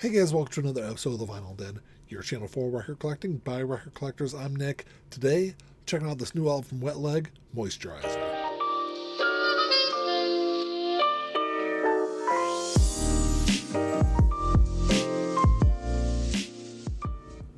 Hey guys, welcome to another episode of the Vinyl Den, your channel for record collecting by record collectors. I'm Nick. Today, checking out this new album from Wet Leg, Moisturizer.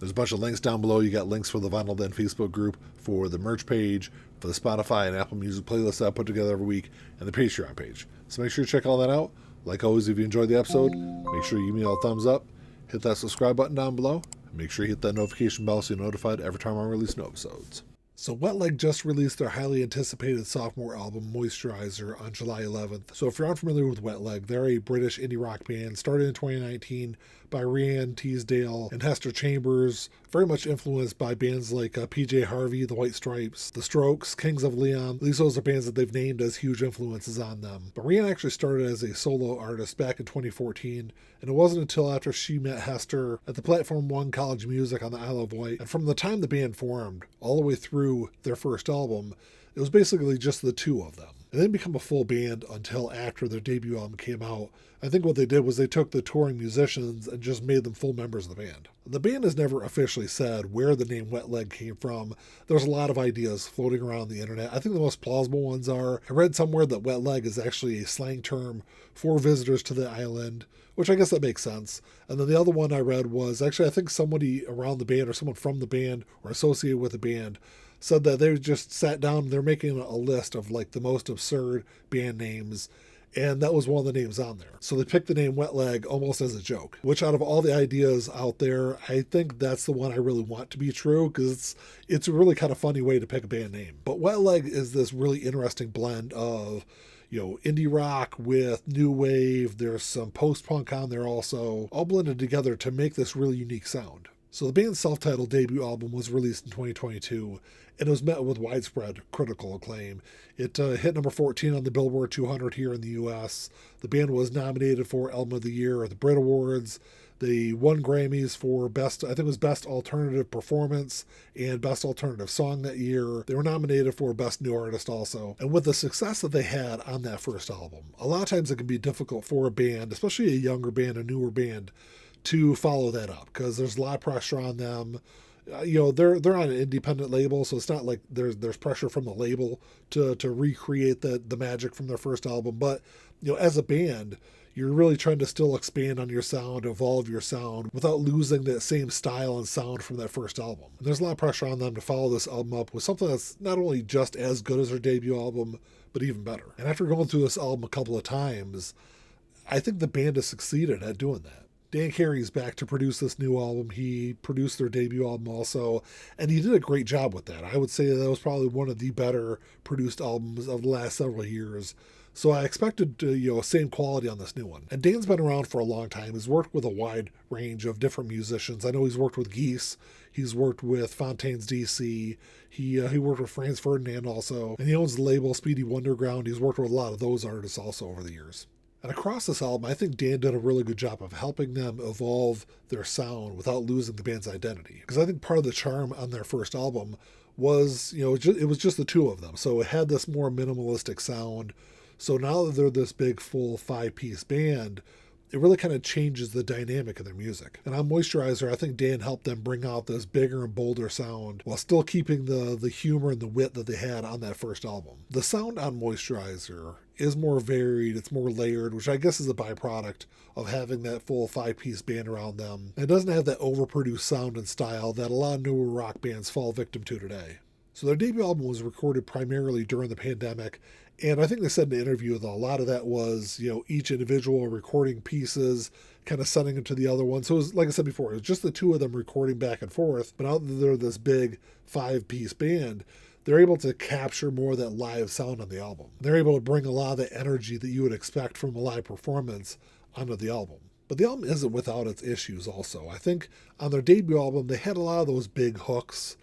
There's a bunch of links down below. You got links for the Vinyl Den Facebook group, for the merch page, for the Spotify and Apple Music playlist that I put together every week, and the Patreon page. So make sure you check all that out. Like always, if you enjoyed the episode, make sure you give me a thumbs up, hit that subscribe button down below, and make sure you hit that notification bell so you're notified every time I release new episodes. So Wet Leg just released their highly anticipated sophomore album, Moisturizer, on July 11th. So if you're unfamiliar with Wet Leg, they're a British indie rock band started in 2019 by Rhiannon Teasdale and Hester Chambers, very much influenced by bands like PJ Harvey, The White Stripes, The Strokes, Kings of Leon. These are bands that they've named as huge influences on them. But Rhiannon actually started as a solo artist back in 2014, and it wasn't until after she met Hester at the Platform One College of Music on the Isle of Wight, and from the time the band formed all the way through their first album, it was basically just the two of them. And they didn't become a full band until after their debut album came out. I think what they did was they took the touring musicians and just made them full members of the band. The band has never officially said where the name Wet Leg came from. There's a lot of ideas floating around the internet. I think the most plausible ones are, I read somewhere that Wet Leg is actually a slang term for visitors to the island, which I guess that makes sense. And then the other one I read was, actually I think somebody around the band or someone from the band or associated with the band said that they just sat down and they're making a list of like the most absurd band names, and that was one of the names on there. So they picked the name Wet Leg almost as a joke, which out of all the ideas out there, I think that's the one I really want to be true, because it's a really kind of funny way to pick a band name. But Wet Leg is this really interesting blend of, indie rock with new wave. There's some post-punk on there also, all blended together to make this really unique sound. So the band's self-titled debut album was released in 2022, and it was met with widespread critical acclaim. It hit number 14 on the Billboard 200 here in the U.S. The band was nominated for Album of the Year at the Brit Awards. They won Grammys for Best Alternative Performance and Best Alternative Song that year. They were nominated for Best New Artist also. And with the success that they had on that first album, a lot of times it can be difficult for a band, especially a younger band, a newer band, to follow that up, because there's a lot of pressure on them. They're on an independent label, so it's not like there's pressure from the label to recreate the magic from their first album. But as a band, you're really trying to still expand on your sound, evolve your sound without losing that same style and sound from that first album. And there's a lot of pressure on them to follow this album up with something that's not only just as good as their debut album, but even better. And after going through this album a couple of times, I think the band has succeeded at doing that. Dan Carey's back to produce this new album. He produced their debut album also, and he did a great job with that. I would say that was probably one of the better produced albums of the last several years. So I expected, same quality on this new one. And Dan's been around for a long time. He's worked with a wide range of different musicians. I know he's worked with Geese. He's worked with Fontaines DC. He worked with Franz Ferdinand also. And he owns the label Speedy Wonderground. He's worked with a lot of those artists also over the years. And across this album, I think Dan did a really good job of helping them evolve their sound without losing the band's identity. Because I think part of the charm on their first album was, it was just the two of them. So it had this more minimalistic sound. So now that they're this big, full 5-piece band, it really kind of changes the dynamic of their music. And on Moisturizer, I think Dan helped them bring out this bigger and bolder sound while still keeping the humor and the wit that they had on that first album. The sound on Moisturizer is more varied, it's more layered, which I guess is a byproduct of having that full 5-piece band around them. It doesn't have that overproduced sound and style that a lot of newer rock bands fall victim to today. So their debut album was recorded primarily during the pandemic, and I think they said in the interview that a lot of that was, each individual recording pieces, kind of sending them to the other one. So it was, like I said before, it was just the two of them recording back and forth, but now that they're this big 5-piece band, they're able to capture more of that live sound on the album. They're able to bring a lot of the energy that you would expect from a live performance onto the album. But the album isn't without its issues also. I think on their debut album, they had a lot of those big hooks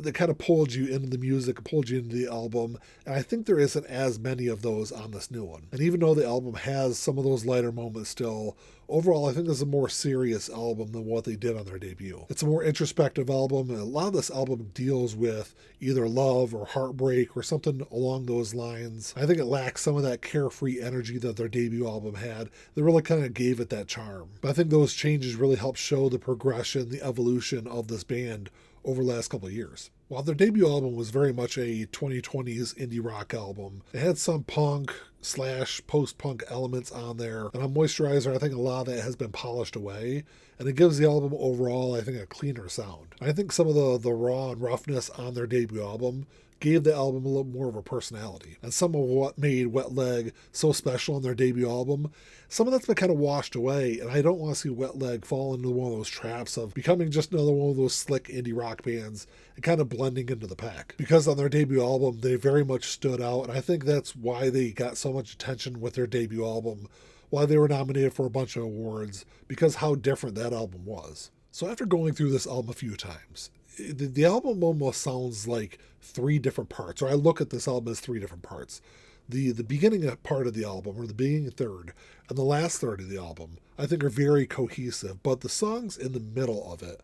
that kind of pulled you into the music, pulled you into the album. And I think there isn't as many of those on this new one. And even though the album has some of those lighter moments still, overall, I think this is a more serious album than what they did on their debut. It's a more introspective album, and a lot of this album deals with either love or heartbreak or something along those lines. I think it lacks some of that carefree energy that their debut album had. They really kind of gave it that charm. But I think those changes really helped show the progression, the evolution of this band over the last couple of years. While their debut album was very much a 2020s indie rock album, it had some punk / post-punk elements on there. And on Moisturizer, I think a lot of that has been polished away. And it gives the album overall, I think, a cleaner sound. I think some of the raw and roughness on their debut album gave the album a little more of a personality. And some of what made Wet Leg so special on their debut album, some of that's been kind of washed away, and I don't want to see Wet Leg fall into one of those traps of becoming just another one of those slick indie rock bands and kind of blending into the pack. Because on their debut album, they very much stood out, and I think that's why they got so much attention with their debut album, why they were nominated for a bunch of awards, because how different that album was. So after going through this album a few times, the album almost sounds like three different parts, or I look at this album as three different parts. The beginning part of the album, or the beginning third, and the last third of the album, I think are very cohesive, but the songs in the middle of it,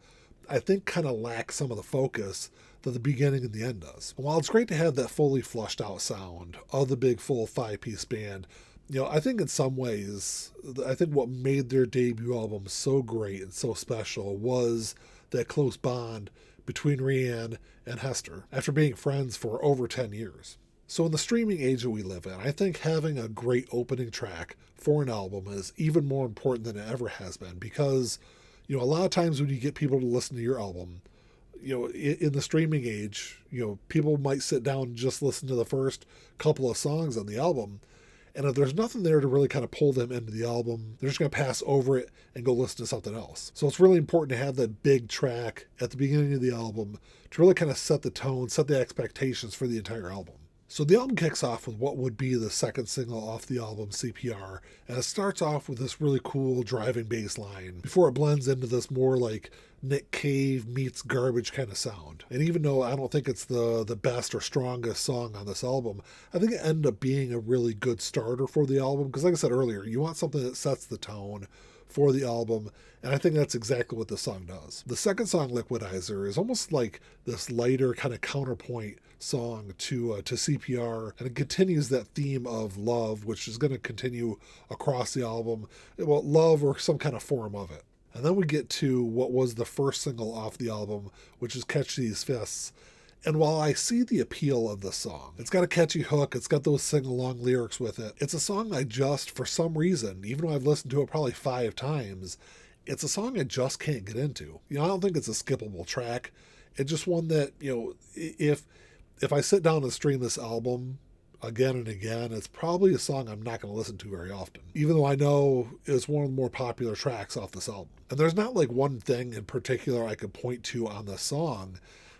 I think kind of lack some of the focus that the beginning and the end does. And while it's great to have that fully flushed out sound of the big full 5-piece band, I think in some ways, I think what made their debut album so great and so special was that close bond between Rhiannon and Hester after being friends for over 10 years. So in the streaming age that we live in, I think having a great opening track for an album is even more important than it ever has been, because, a lot of times when you get people to listen to your album, in the streaming age, people might sit down and just listen to the first couple of songs on the album. And if there's nothing there to really kind of pull them into the album, they're just going to pass over it and go listen to something else. So it's really important to have that big track at the beginning of the album to really kind of set the tone, set the expectations for the entire album. So the album kicks off with what would be the second single off the album, CPR, and it starts off with this really cool driving bass line before it blends into this more like Nick Cave meets Garbage kind of sound. And even though I don't think it's the best or strongest song on this album, I think it ended up being a really good starter for the album, because like I said earlier, you want something that sets the tone for the album, and I think that's exactly what this song does. The second song, Liquidizer, is almost like this lighter kind of counterpoint song to CPR, and it continues that theme of love, which is going to continue across the album. Well, love or some kind of form of it. And then we get to what was the first single off the album, which is Catch These Fists. And while I see the appeal of this song, it's got a catchy hook, it's got those sing-along lyrics with it, it's a song I just, for some reason, even though I've listened to it probably 5 times, it's a song I just can't get into. I don't think it's a skippable track. It's just one that, if I sit down and stream this album again and again, it's probably a song I'm not going to listen to very often, even though I know it's one of the more popular tracks off this album. And there's not like one thing in particular I could point to on this song.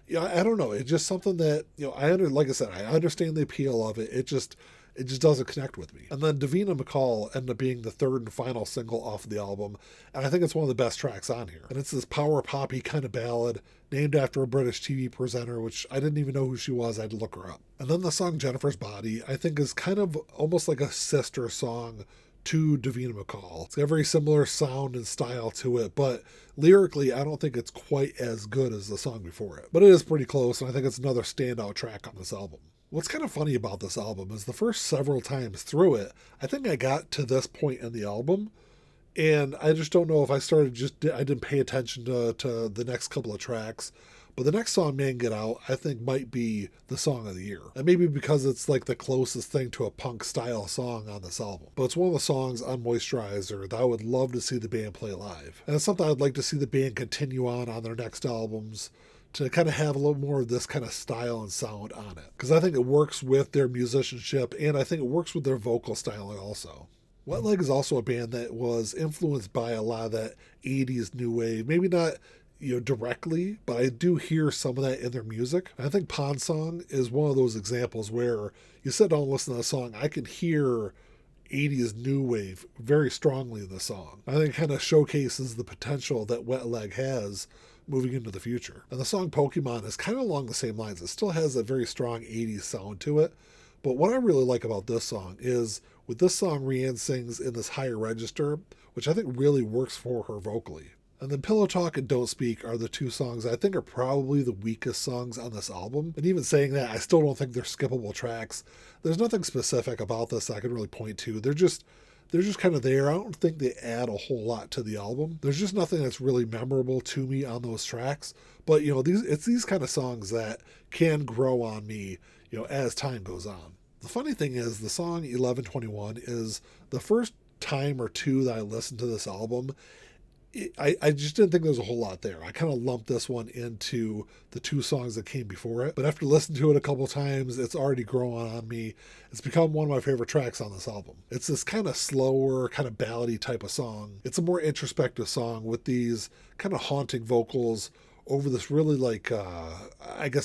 I don't know. It's just something that, like I said, I understand the appeal of it. It just doesn't connect with me. And then Davina McCall ended up being the third and final single off of the album, and I think it's one of the best tracks on here. And it's this power poppy kind of ballad named after a British TV presenter, which I didn't even know who she was. I had to look her up. And then the song Jennifer's Body, I think, is kind of almost like a sister song to Davina McCall. It's got a very similar sound and style to it, but lyrically, I don't think it's quite as good as the song before it. But it is pretty close, and I think it's another standout track on this album. What's kind of funny about this album is the first several times through it, I think I got to this point in the album, and I just don't know if I didn't pay attention to the next couple of tracks. But the next song, Man Get Out, I think might be the song of the year. And maybe because it's like the closest thing to a punk style song on this album. But it's one of the songs on Moisturizer that I would love to see the band play live. And it's something I'd like to see the band continue on their next albums, to kind of have a little more of this kind of style and sound on it. Because I think it works with their musicianship, and I think it works with their vocal styling also. Wet Leg is also a band that was influenced by a lot of that 80s new wave. Maybe not directly, but I do hear some of that in their music. And I think Pond Song is one of those examples where you sit down and listen to a song, I can hear 80s new wave very strongly in the song. I think it kind of showcases the potential that Wet Leg has moving into the future. And the song Pokemon is kind of along the same lines. It still has a very strong 80s sound to it. But what I really like about this song is with this song, Rihanna sings in this higher register, which I think really works for her vocally. And then Pillow Talk and Don't Speak are the two songs I think are probably the weakest songs on this album. And even saying that, I still don't think they're skippable tracks. There's nothing specific about this I can really point to. They're just kind of there. I don't think they add a whole lot to the album. There's just nothing that's really memorable to me on those tracks. But, it's these kind of songs that can grow on me, as time goes on. The funny thing is the song 1121 is the first time or two that I listened to this album, I just didn't think there was a whole lot there. I kind of lumped this one into the two songs that came before it. But after listening to it a couple times, it's already grown on me. It's become one of my favorite tracks on this album. It's this kind of slower, kind of ballady type of song. It's a more introspective song with these kind of haunting vocals over this really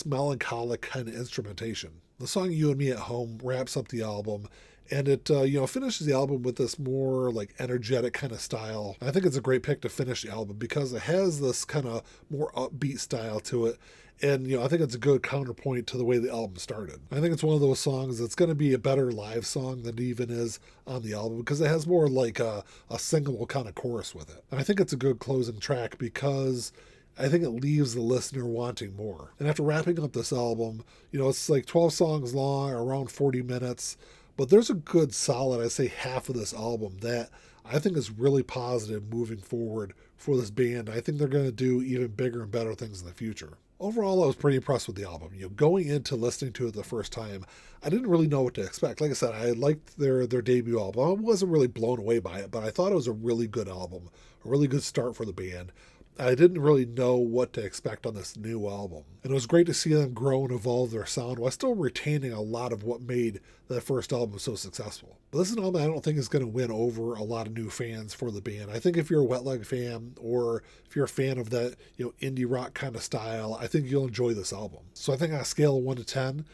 melancholic kind of instrumentation. The song You and Me at Home wraps up the album, and it finishes the album with this more energetic kind of style. I think it's a great pick to finish the album because it has this kind of more upbeat style to it. And, I think it's a good counterpoint to the way the album started. I think it's one of those songs that's going to be a better live song than it even is on the album because it has more like a singable kind of chorus with it. And I think it's a good closing track because I think it leaves the listener wanting more. And after wrapping up this album, it's 12 songs long, around 40 minutes. But there's a good solid, I'd say, half of this album that I think is really positive moving forward for this band. I think they're going to do even bigger and better things in the future. Overall, I was pretty impressed with the album. Going into listening to it the first time, I didn't really know what to expect. Like I said, I liked their debut album. I wasn't really blown away by it, but I thought it was a really good album, a really good start for the band. I didn't really know what to expect on this new album. And it was great to see them grow and evolve their sound while still retaining a lot of what made that first album so successful. But this is an album I don't think is going to win over a lot of new fans for the band. I think if you're a Wet Leg fan or if you're a fan of that indie rock kind of style, I think you'll enjoy this album. So I think on a scale of 1 to 10,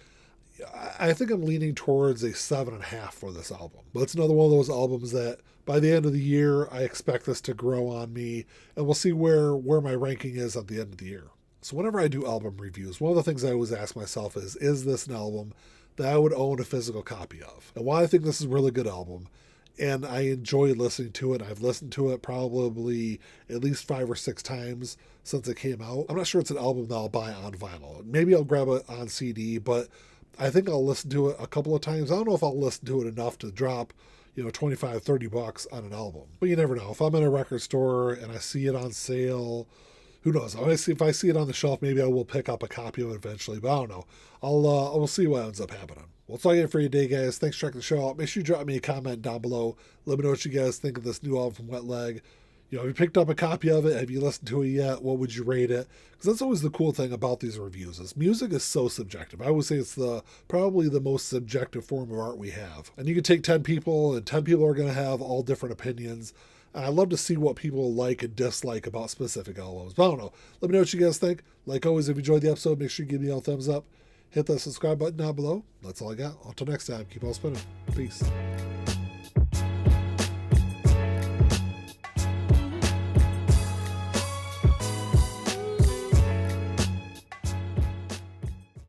I think I'm leaning towards a 7.5 for this album. But it's another one of those albums that by the end of the year, I expect this to grow on me, and we'll see where my ranking is at the end of the year. So whenever I do album reviews, one of the things I always ask myself is this an album that I would own a physical copy of? And why I think this is a really good album, and I enjoy listening to it. I've listened to it probably at least 5 or 6 times since it came out. I'm not sure it's an album that I'll buy on vinyl. Maybe I'll grab it on CD, but I think I'll listen to it a couple of times. I don't know if I'll listen to it enough to drop $25-$30 on an album. But you never know. If I'm in a record store and I see it on sale, who knows? If I see it on the shelf, maybe I will pick up a copy of it eventually. But I don't know. We'll see what ends up happening. Well, that's all I get for you today, guys. Thanks for checking the show out. Make sure you drop me a comment down below. Let me know what you guys think of this new album from Wet Leg. Have you picked up a copy of it? Have you listened to it yet? What would you rate it? Because that's always the cool thing about these reviews is music is so subjective. I would say it's probably the most subjective form of art we have. And you can take 10 people, and 10 people are going to have all different opinions. And I love to see what people like and dislike about specific albums. But I don't know. Let me know what you guys think. Like always, if you enjoyed the episode, make sure you give me a thumbs up. Hit that subscribe button down below. That's all I got. Until next time, keep on spinning. Peace.